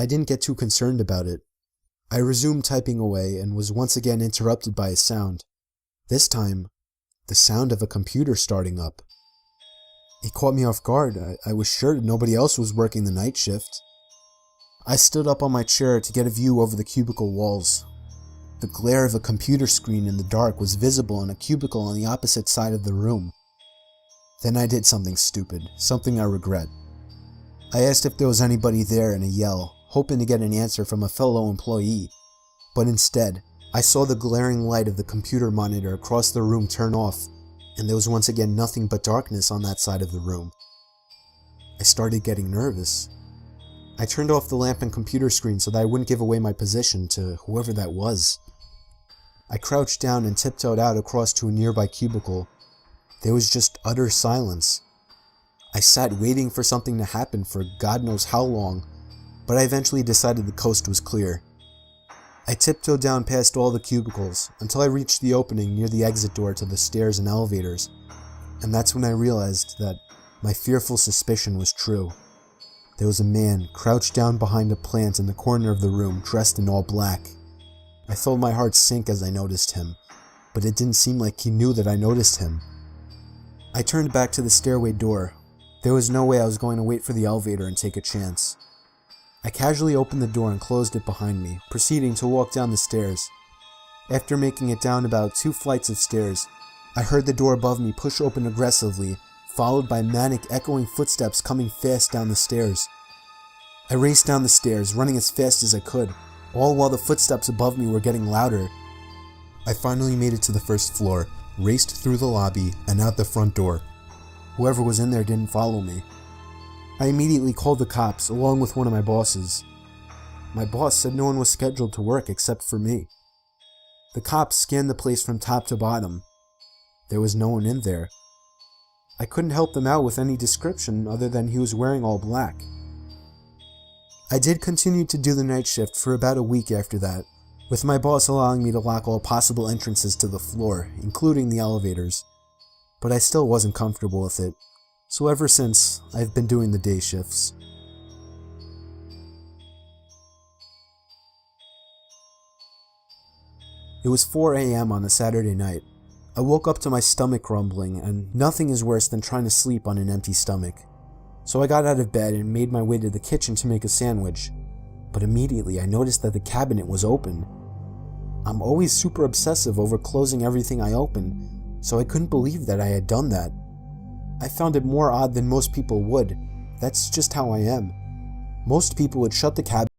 I didn't get too concerned about it. I resumed typing away and was once again interrupted by a sound. This time, the sound of a computer starting up. It caught me off guard. I was sure nobody else was working the night shift. I stood up on my chair to get a view over the cubicle walls. The glare of a computer screen in the dark was visible in a cubicle on the opposite side of the room. Then I did something stupid, something I regret. I asked if there was anybody there in a yell, hoping to get an answer from a fellow employee, but instead, I saw the glaring light of the computer monitor across the room turn off, and there was once again nothing but darkness on that side of the room. I started getting nervous. I turned off the lamp and computer screen so that I wouldn't give away my position to whoever that was. I crouched down and tiptoed out across to a nearby cubicle. There was just utter silence. I sat waiting for something to happen for God knows how long, but I eventually decided the coast was clear. I tiptoed down past all the cubicles until I reached the opening near the exit door to the stairs and elevators, and that's when I realized that my fearful suspicion was true. There was a man crouched down behind a plant in the corner of the room, dressed in all black. I felt my heart sink as I noticed him, but it didn't seem like he knew that I noticed him. I turned back to the stairway door. There was no way I was going to wait for the elevator and take a chance. I casually opened the door and closed it behind me, proceeding to walk down the stairs. After making it down about 2 flights of stairs, I heard the door above me push open aggressively, followed by manic echoing footsteps coming fast down the stairs. I raced down the stairs, running as fast as I could, all while the footsteps above me were getting louder. I finally made it to the first floor, raced through the lobby, and out the front door. Whoever was in there didn't follow me. I immediately called the cops, along with one of my bosses. My boss said no one was scheduled to work except for me. The cops scanned the place from top to bottom. There was no one in there. I couldn't help them out with any description other than he was wearing all black. I did continue to do the night shift for about a week after that, with my boss allowing me to lock all possible entrances to the floor, including the elevators. But I still wasn't comfortable with it, so ever since, I've been doing the day shifts. It was 4 a.m. on a Saturday night. I woke up to my stomach rumbling, and nothing is worse than trying to sleep on an empty stomach. So I got out of bed and made my way to the kitchen to make a sandwich, but immediately I noticed that the cabinet was open. I'm always super obsessive over closing everything I open, so I couldn't believe that I had done that. I found it more odd than most people would. That's just how I am. Most people would shut the cabinet